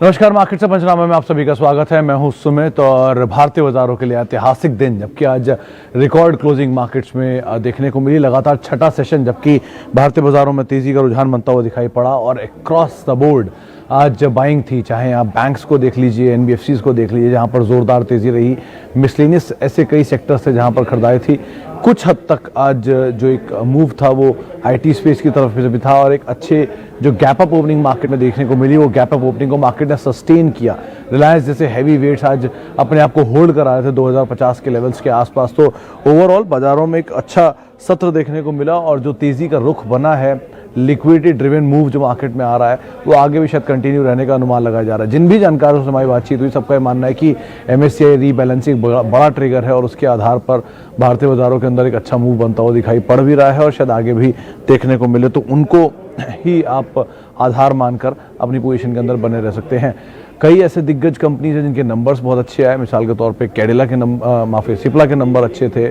नमस्कार, मार्केट से पंचनामे में आप सभी का स्वागत है। मैं हूं सुमित और भारतीय बाजारों के लिए ऐतिहासिक दिन, जबकि आज रिकॉर्ड क्लोजिंग मार्केट्स में देखने को मिली। लगातार छठा सेशन जबकि भारतीय बाजारों में तेजी का रुझान बनता हुआ दिखाई पड़ा और अक्रॉस द बोर्ड आज बाइंग थी। चाहे आप बैंक्स को देख लीजिए, एनबीएफसीज को देख लीजिए, जहां पर जोरदार तेजी रही। मिसलेनियस ऐसे कई सेक्टर्स थे जहां पर खरीदारी थी। कुछ हद तक आज जो एक मूव था वो आईटी स्पेस की तरफ भी था और एक अच्छे जो गैप अप ओपनिंग मार्केट में देखने को मिली, वो गैप अप ओपनिंग को मार्केट ने सस्टेन किया। रिलायंस जैसे हैवी वेट्स आज अपने आप को होल्ड करा रहे थे 2050 के लेवल्स के आसपास। तो ओवरऑल बाजारों में एक अच्छा सत्र देखने को मिला और जो तेजी का रुख बना है, लिक्विडिटी ड्रिवन मूव जो मार्केट में आ रहा है, वो आगे भी शायद कंटिन्यू रहने का अनुमान लगाया जा रहा है। जिन भी जानकारों से हमारी बातचीत हुई, सबका मानना है कि एमएससीआई रीबैलेंसिंग बड़ा ट्रिगर है और उसके आधार पर भारतीय बाजारों के अंदर एक अच्छा मूव बनता हुआ दिखाई पड़ भी रहा है और शायद आगे भी देखने को मिले। तो उनको ही आप आधार मानकर अपनी पोजीशन के अंदर बने रह सकते हैं। कई ऐसे दिग्गज कंपनीज हैं जिनके नंबर्स बहुत अच्छे आए। मिसाल के तौर पे कैडिला के सिप्ला के नंबर अच्छे थे।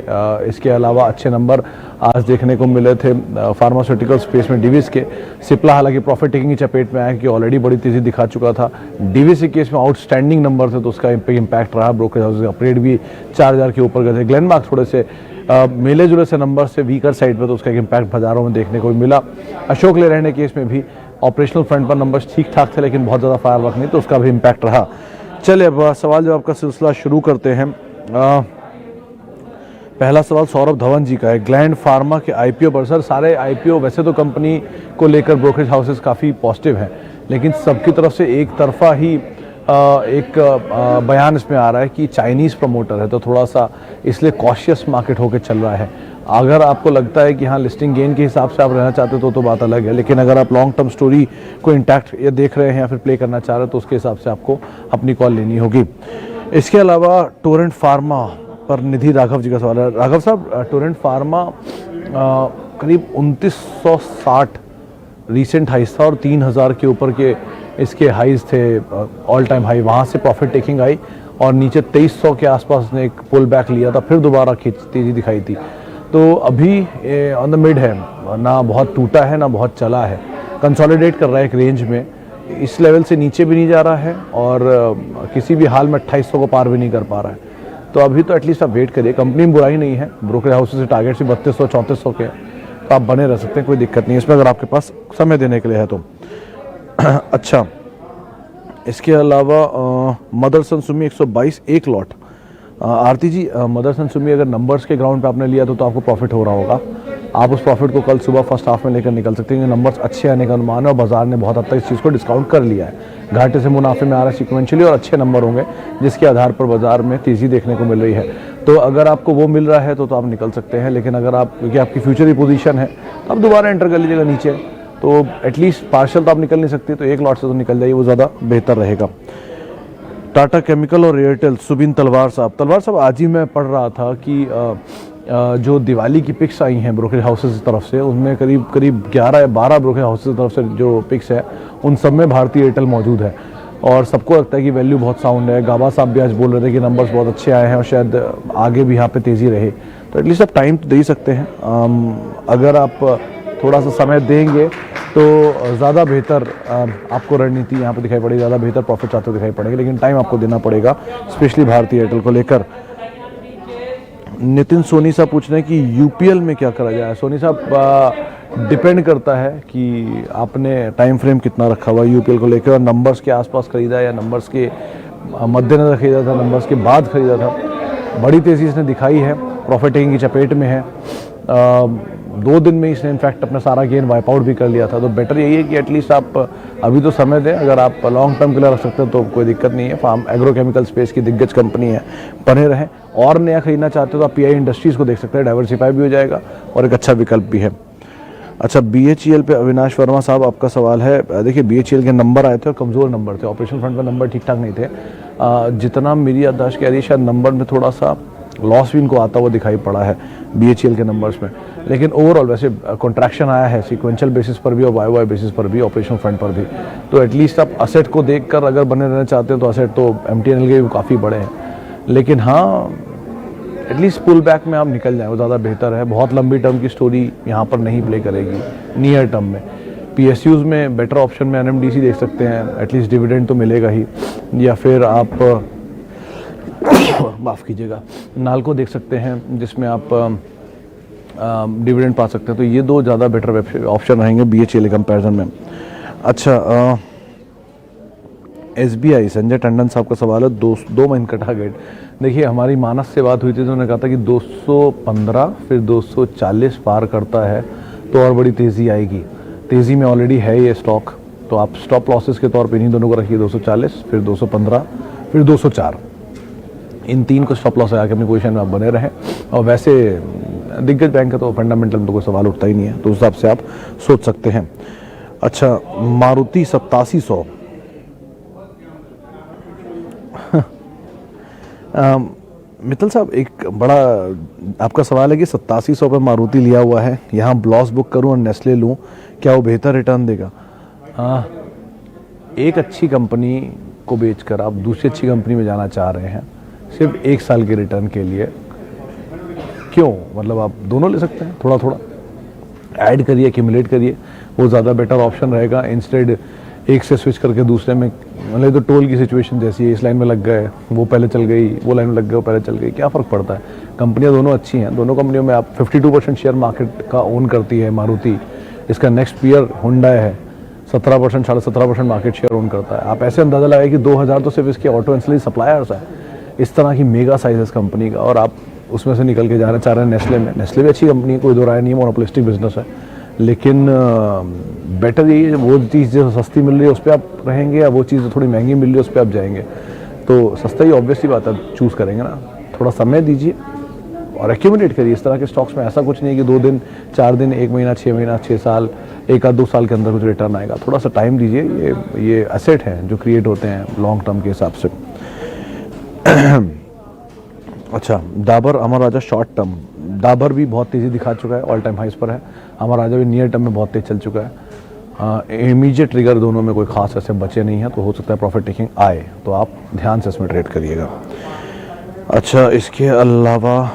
इसके अलावा अच्छे नंबर आज देखने को मिले थे फार्मास्यूटिकल स्पेस में डिविस के। सिप्ला हालांकि प्रॉफिट टेकिंग की चपेट में आया कि ऑलरेडी बड़ी तेजी दिखा चुका था। डिविस के केस में आउटस्टैंडिंग नंबर थे तो उसका इम्पैक्ट रहा। ब्रोकरेज हाउस अपग्रेड भी 4000 के ऊपर गए थे। ग्लेनमार्क थोड़े से मिले जुले से नंबर से वीकर साइड पर, तो उसका एक इम्पैक्ट बाजारों में देखने को मिला। अशोक लेलैंड के केस में भी ऑपरेशनल फ्रंट पर नंबर्स ठीक ठाक थे लेकिन बहुत ज़्यादा फायरवर्क नहीं, तो उसका भी इम्पैक्ट रहा। चलिए अब सवाल जवाब का सिलसिला शुरू करते हैं। पहला सवाल सौरभ धवन जी का है। ग्लैंड फार्मा के आईपीओ पर, सर सारे आईपीओ वैसे तो कंपनी को लेकर ब्रोकरेज हाउसेस काफ़ी पॉजिटिव हैं, लेकिन सबकी तरफ से एक तरफा ही एक बयान इसमें आ रहा है कि चाइनीज़ प्रमोटर है, तो थोड़ा सा इसलिए कॉशियस मार्केट होकर चल रहा है। अगर आपको लगता है कि हाँ लिस्टिंग गेन के हिसाब से आप रहना चाहते हो तो बात अलग है, लेकिन अगर आप लॉन्ग टर्म स्टोरी को इंटैक्ट या देख रहे हैं या फिर प्ले करना चाह रहे हो तो उसके हिसाब से आपको अपनी कॉल लेनी होगी। इसके अलावा टोरेंट फार्मा पर निधि राघव जी का सवाल है। राघव साहब, टोरेंट फार्मा करीब 2960 रिसेंट हाइज था और 3000 के ऊपर के इसके हाइज थे, ऑल टाइम हाई। वहाँ से प्रॉफिट टेकिंग आई और नीचे 2300 के आसपास ने एक पुल बैक लिया था, फिर दोबारा तेजी दिखाई थी। तो अभी ऑन द मिड है, ना बहुत टूटा है ना बहुत चला है, कंसोलिडेट कर रहा है एक रेंज में। इस लेवल से नीचे भी नहीं जा रहा है और किसी भी हाल में 2800 को पार भी नहीं कर पा रहा है। तो अभी तो एटलीस्ट आप वेट करिए। कंपनी में बुराई नहीं है, ब्रोकरेज हाउस से टारगेट भी 3200-3400 के, तो आप बने रह सकते हैं, कोई दिक्कत नहीं है इसमें अगर आपके पास समय देने के लिए है तो। अच्छा, इसके अलावा मदरसन सुमी 122 एक लॉट। आरती जी, मदरसन सुमी अगर नंबर्स के ग्राउंड पे आपने लिया तो आपको प्रॉफिट हो रहा होगा। आप उस प्रॉफिट को कल सुबह फर्स्ट हाफ में लेकर निकल सकते हैं। नंबर्स अच्छे आने का अनुमान है और बाजार ने बहुत हद तक इस चीज़ को डिस्काउंट कर लिया है। घाटे से मुनाफे में आ रहा है सिक्वेंशियली और अच्छे नंबर होंगे जिसके आधार पर बाजार में तेज़ी देखने को मिल रही है। तो अगर आपको वो मिल रहा है तो आप निकल सकते हैं, लेकिन अगर आप, क्योंकि आपकी फ्यूचर की पोजीशन है, तो आप दोबारा एंटर कर लीजिएगा नीचे, तो एटलीस्ट पार्शल तो आप निकल नहीं सकते, तो एक लॉट से तो निकल जाइए, वो ज़्यादा बेहतर रहेगा। टाटा केमिकल और एयरटेल, सुबिन तलवार साहब, आज ही मैं पढ़ रहा था कि जो दिवाली की पिक्स आई हैं ब्रोकरेज हाउसेस की तरफ से, उनमें करीब 11 या 12 ब्रोकरेज हाउसेस की तरफ से जो पिक्स है उन सब में भारतीय एयरटेल मौजूद है और सबको लगता है कि वैल्यू बहुत साउंड है। गाबा साहब भी आज बोल रहे थे कि नंबर्स बहुत अच्छे आए हैं और शायद आगे भी यहाँ पे तेज़ी रहे, तो एटलीस्ट आप टाइम तो दे ही सकते हैं। अगर आप थोड़ा सा समय देंगे तो ज़्यादा बेहतर आपको रणनीति यहाँ पे दिखाई पड़ेगी, ज़्यादा बेहतर प्रॉफिट चाहते दिखाई पड़ेगा, लेकिन टाइम आपको देना पड़ेगा, स्पेशली भारतीय एयरटेल को लेकर। नितिन सोनी साहब पूछ रहे हैं कि यूपीएल में क्या करा जाए। सोनी साहब, डिपेंड करता है कि आपने टाइम फ्रेम कितना रखा हुआ है यूपीएल को लेकर, और नंबर्स के आसपास खरीदा या नंबर्स के मद्देनजर खरीदा था, नंबर्स के बाद खरीदा था। बड़ी तेज़ी इसने दिखाई है, प्रॉफिट टेकिंग की चपेट में है। 2 दिन में इसने इनफैक्ट अपना सारा गेन वाइप आउट भी कर लिया था, तो बेटर यही है कि एटलीस्ट आप अभी तो समय दें। अगर आप लॉन्ग टर्म के लिए रख सकते हैं तो कोई दिक्कत नहीं है। फार्म एग्रोकेमिकल स्पेस की दिग्गज कंपनी है, बने रहें। और नया खरीदना चाहते हो तो आप पीआई इंडस्ट्रीज़ को देख सकते हैं, डाइवर्सिफाई भी हो जाएगा और एक अच्छा विकल्प भी है। अच्छा, बीएचईएल पे अविनाश वर्मा साहब आपका सवाल है। देखिए, बीएचईएल के नंबर आए थे और कमज़ोर नंबर थे, ऑपरेशन फ्रंट पर नंबर ठीक ठाक नहीं थे। जितना मेरी याददाश्त कह रही है, शायद नंबर में थोड़ा सा लॉस भी इनको आता हुआ दिखाई पड़ा है बीएचईएल के नंबर्स में, लेकिन ओवरऑल वैसे कॉन्ट्रैक्शन आया है सीक्वेंशियल बेसिस पर भी और वाई बेसिस पर भी, ऑपरेशन फ्रंट पर भी। तो एटलीस्ट आप असेट को देखकर अगर बने रहना चाहते हैं तो असेट तो एमटीएनएल के भी काफ़ी बड़े हैं, लेकिन हाँ एटलीस्ट पुल बैक में आप निकल जाएं, वो ज़्यादा बेहतर है। बहुत लंबी टर्म की स्टोरी यहाँ पर नहीं प्ले करेगी नियर टर्म में। PSUs में बेटर ऑप्शन में NMDC देख सकते हैं, एटलीस्ट डिविडेंड तो मिलेगा ही, या फिर आप माफ़ कीजिएगा नाल्को देख सकते हैं जिसमें आप डिविडेंड पा सकते हैं। तो ये दो ज़्यादा बेटर ऑप्शन रहेंगे BHEL कंपैरिजन में। अच्छा, SBI, संजय टंडन साहब का सवाल है, 2 महीने का टारगेट। देखिए हमारी मानस से बात हुई थी तो उन्होंने कहा था कि 215 फिर 240 पार करता है तो और बड़ी तेज़ी आएगी। तेज़ी में ऑलरेडी है ये स्टॉक, तो आप स्टॉप लॉसेस के तौर पे इन्हीं दोनों को रखिए, 240 फिर 215 फिर 204, इन 3 को स्टॉप लॉस लगा के अपनी पोजीशन में आप बने रहें। और वैसे दिग्गज बैंक का तो फंडामेंटल में तो कोई सवाल उठता ही नहीं है, तो उस हिसाब से आप सोच सकते हैं। अच्छा, मारुति 8700 मित्तल साहब, एक बड़ा आपका सवाल है कि 8700 पे मारुति लिया हुआ है, यहाँ ब्लॉस बुक करूँ और नेस्ले लूँ, क्या वो बेहतर रिटर्न देगा? एक अच्छी कंपनी को बेचकर आप दूसरी अच्छी कंपनी में जाना चाह रहे हैं सिर्फ 1 साल के रिटर्न के लिए, क्यों? मतलब आप दोनों ले सकते हैं, थोड़ा थोड़ा ऐड करिए, एक्यूमुलेट करिए, वो ज़्यादा बेटर ऑप्शन रहेगा। इंस्टेड एक से स्विच करके दूसरे में, मतलब तो टोल की सिचुएशन जैसी है, इस लाइन में लग गए वो पहले चल गई, वो लाइन में लग गए वो पहले चल गई, क्या फ़र्क पड़ता है? कंपनियां दोनों अच्छी हैं, दोनों कंपनियों में आप 52% शेयर मार्केट का ओन करती है मारुति, इसका नेक्स्ट पीयर हुंडई है, 17% 17.5% मार्केट शेयर ओन करता है। आप ऐसे अंदाज़ा लगाए कि 2000 तो सिर्फ इसके ऑटो एंसिलरी सप्लायर्स है, इस तरह की मेगा साइजेस कंपनी का, और आप उसमें से निकल के जा रहे चाह रहे हैं नेस्ले में। नेस्ले भी अच्छी कंपनी है, कोई दो राय नहीं है, मोनोपोलिस्टिक बिजनेस है, लेकिन बेटर यही है वो चीज़ जो सस्ती मिल रही है उस पर आप रहेंगे, या वो चीज़ जो थोड़ी महंगी मिल रही है उस पर आप जाएंगे। तो सस्ता ही ऑब्वियसली बात है चूज़ करेंगे ना, थोड़ा समय दीजिए और एक्यूमुलेट करिए। इस तरह के स्टॉक्स में ऐसा कुछ नहीं है कि 2 दिन 4 दिन 1 महीना 6 महीना 6 साल 1 आध 2 साल के अंदर कुछ रिटर्न आएगा। थोड़ा सा टाइम दीजिए, ये एसेट हैं जो क्रिएट होते हैं लॉन्ग टर्म के हिसाब से। अच्छा, डाबर अमर राजा शॉर्ट टर्म, डाबर भी बहुत तेज़ी दिखा चुका है, ऑल टाइम हाइस पर है। अमर राजा भी नियर टर्म में बहुत तेज चल चुका है। इमीडिएट ट्रिगर दोनों में कोई खास ऐसे बचे नहीं है, तो हो सकता है प्रॉफिट टेकिंग आए, तो आप ध्यान से इसमें ट्रेड करिएगा। अच्छा, इसके अलावा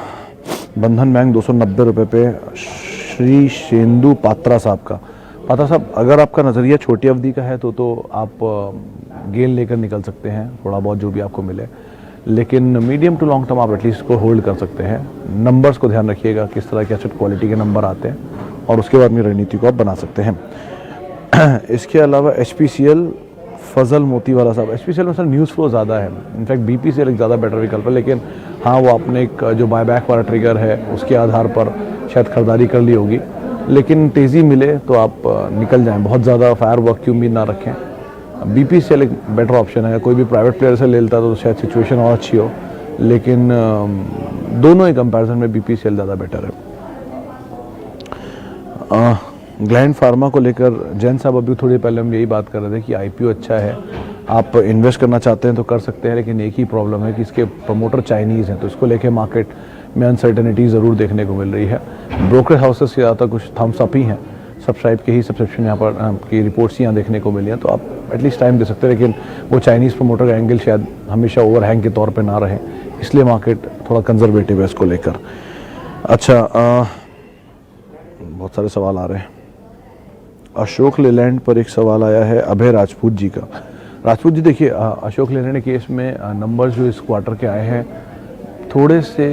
बंधन बैंक 290 रुपये पे, श्री शेंदु पात्रा साहब का। पात्रा साहब, अगर आपका नज़रिया छोटी अवधि का है तो आप गेन लेकर निकल सकते हैं, थोड़ा बहुत जो भी आपको मिले, लेकिन मीडियम टू लॉन्ग टर्म आप एटलीस्ट को होल्ड कर सकते हैं। नंबर्स को ध्यान रखिएगा, किस तरह के एसेट क्वालिटी के नंबर आते हैं, और उसके बाद में रणनीति को आप बना सकते हैं। इसके अलावा HPCL फजल मोतीवाला साहब, HPCL में सर न्यूज़ फ्लो ज़्यादा है, इनफैक्ट BPCL एक ज़्यादा बेटर विकल्प है, लेकिन हाँ वो आपने एक जो बायबैक वाला ट्रिगर है उसके आधार पर शायद खरीदारी कर ली होगी, लेकिन तेज़ी मिले तो आप निकल जाएं, बहुत ज़्यादा फायर वर्क की उम्मीद ना रखें। BPCL एक बेटर ऑप्शन है, कोई भी प्राइवेट प्लेयर से ले लेता तो शायद सिचुएशन और अच्छी हो, लेकिन दोनों ही कंपैरिजन में BPCL ज़्यादा बेटर है। ग्लैंड फार्मा को लेकर जैन साहब अभी थोड़ी पहले हम यही बात कर रहे थे कि IPO अच्छा है, आप इन्वेस्ट करना चाहते हैं तो कर सकते हैं, लेकिन एक ही प्रॉब्लम है कि इसके प्रमोटर चाइनीज़ हैं, तो इसको लेके मार्केट में अनसर्टेनिटी ज़रूर देखने को मिल रही है। ब्रोकर हाउसेस से ज़्यादा कुछ थम्स अप ही हैं, सब्सक्राइब के ही सब्सक्रिप्शन यहाँ पर की रिपोर्ट्स यहाँ देखने को मिली हैं, तो आप एटलीस्ट टाइम दे सकते हैं, लेकिन वो चाइनीज़ प्रमोटर का एंगल शायद हमेशा ओवरहैंग के तौर पर ना रहे, इसलिए मार्केट थोड़ा कंजर्वेटिव है इसको लेकर। अच्छा, बहुत सारे सवाल आ रहे हैं। अशोक लेलैंड पर एक सवाल आया है अभय राजपूत जी का। राजपूत जी, देखिए अशोक लेलैंड केस में नंबर्स जो इस क्वार्टर के आए हैं थोड़े से,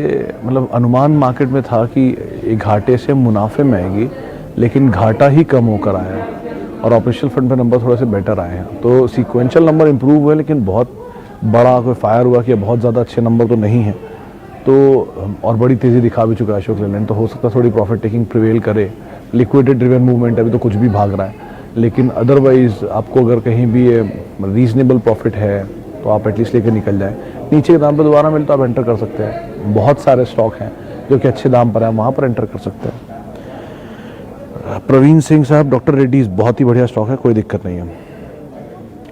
मतलब अनुमान मार्केट में था कि एक घाटे से मुनाफे में आएगी, लेकिन घाटा ही कम होकर आया है, और ऑपरेशनल फ्रंट पे नंबर थोड़े से बेटर आए हैं, तो सीक्वेंशियल नंबर इंप्रूव हुए, लेकिन बहुत बड़ा कोई फायर हुआ कि बहुत ज़्यादा अच्छे नंबर तो नहीं है, तो और बड़ी तेज़ी दिखा भी चुका है अशोक लेलैंड, तो हो सकता है थोड़ी प्रॉफिट टेकिंग प्रिवेल करे। लिक्विडेट ड्रिवन मूवमेंट अभी तो कुछ भी भाग रहा है, लेकिन अदरवाइज आपको अगर कहीं भी रीजनेबल प्रॉफिट है तो आप एटलीस्ट लेकर निकल जाएं। नीचे के दाम पर दोबारा मिले तो आप एंटर कर सकते हैं, बहुत सारे स्टॉक हैं जो कि अच्छे दाम पर हैं, वहाँ पर एंटर कर सकते हैं। प्रवीण सिंह साहब, डॉक्टर रेड्डीज बहुत ही बढ़िया स्टॉक है, कोई दिक्कत नहीं है,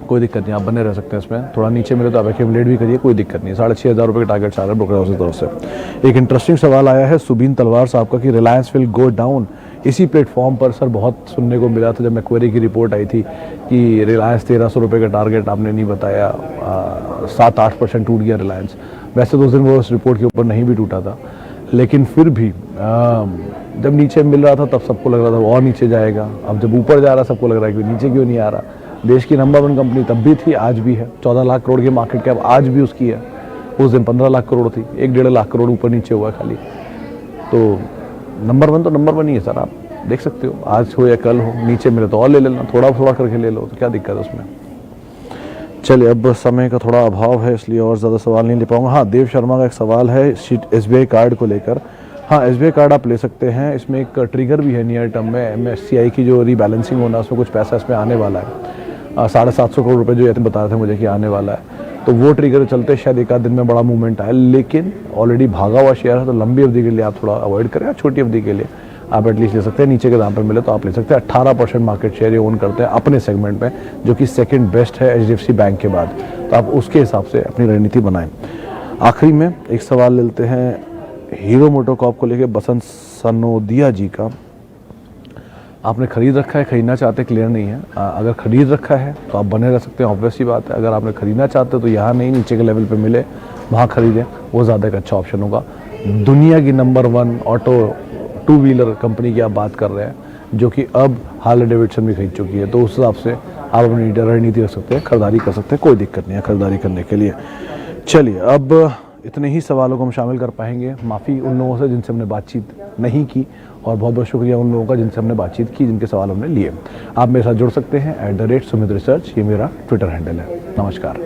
कोई दिक्कत नहीं, आप बने रह सकते हैं इसमें, थोड़ा नीचे मिले तो आप एक्यूमुलेट भी करिए, कोई दिक्कत नहीं। 6,500 रुपये का टारगेट आ रहा है ब्रोकर हाउस की तरफ से। एक इंटरेस्टिंग सवाल आया है सुबीन तलवार साहब का कि रिलायंस विल गो डाउन। इसी प्लेटफॉर्म पर सर बहुत सुनने को मिला था जब मैक्वेरी की रिपोर्ट आई थी कि रिलायंस 1,300 रुपये का टारगेट आपने नहीं बताया, 7-8% टूट गया रिलायंस। वैसे तो उस दिन वो उस रिपोर्ट के ऊपर नहीं भी टूटा था, लेकिन फिर भी जब नीचे मिल रहा था तब सबको लग रहा था वो और नीचे जाएगा, अब जब ऊपर जा रहा सबको लग रहा है कि नीचे क्यों नहीं आ रहा। देश की नंबर 1 कंपनी तब भी थी, आज भी है। 14 लाख करोड़ की मार्केट कैप आज भी उसकी है, उस दिन 15 लाख करोड़ थी, 1-1.5 लाख करोड़ ऊपर नीचे हुआ खाली। तो नंबर 1 तो नंबर 1 ही है सर, आप देख सकते हो, आज हो या कल हो, नीचे मिले तो और ले लेना, थोड़ा थोड़ा करके ले लो, तो क्या दिक्कत है उसमें। चलिए, अब समय का थोड़ा अभाव है इसलिए और ज़्यादा सवाल नहीं ले पाऊंगा। हाँ, देव शर्मा का एक सवाल है SBI कार्ड को लेकर। हाँ, SBI कार्ड आप ले सकते हैं, इसमें एक ट्रिगर भी है नियर टर्म में। MSCI की जो रीबैलेंसिंग होना, उसमें कुछ पैसा इसमें आने वाला है, 750 करोड़ रुपए जो ये बता रहे थे मुझे कि आने वाला है। तो वो ट्रिगर चलते शायद एक आध दिन में बड़ा मूवमेंट आए, लेकिन ऑलरेडी भागा हुआ शेयर है, तो लंबी अवधि के लिए आप थोड़ा अवॉइड करें। छोटी अवधि के लिए आप एटलीस्ट ले सकते हैं, नीचे के दाम पर मिले तो आप ले सकते हैं। 18% मार्केट शेयर ये ओन करते हैं अपने सेगमेंट में, जो कि सेकंड बेस्ट है HDFC बैंक के बाद। तो आप उसके हिसाब से अपनी रणनीति बनाएं। आखिरी में एक सवाल लेते हैं हीरो मोटोकॉर्प को लेकर बसंत सनोदिया जी का। आपने खरीद रखा है, खरीदना चाहते, क्लियर नहीं है। अगर खरीद रखा है तो आप बने रह सकते हैं, ऑब्वियस सी बात है। अगर आपने खरीदना चाहते हो तो यहाँ नहीं, नीचे के लेवल पे मिले वहाँ खरीदें, वो ज़्यादा एक अच्छा ऑप्शन होगा। दुनिया की नंबर 1 ऑटो 2 व्हीलर कंपनी की आप बात कर रहे हैं, जो कि अब हार्ले डेविडसन भी खरीद चुकी है, तो उस हिसाब से आप अपनी रणनीति रख सकते हैं, खरीदारी कर सकते हैं, कोई दिक्कत नहीं है खरीदारी करने के लिए। चलिए, अब इतने ही सवालों को हम शामिल कर पाएंगे। माफ़ी उन लोगों से जिनसे हमने बातचीत नहीं की, और बहुत बहुत शुक्रिया उन लोगों का जिनसे हमने बातचीत की, जिनके सवाल हमने लिए। आप मेरे साथ जुड़ सकते हैं @SumitResearch, ये मेरा ट्विटर हैंडल है। नमस्कार।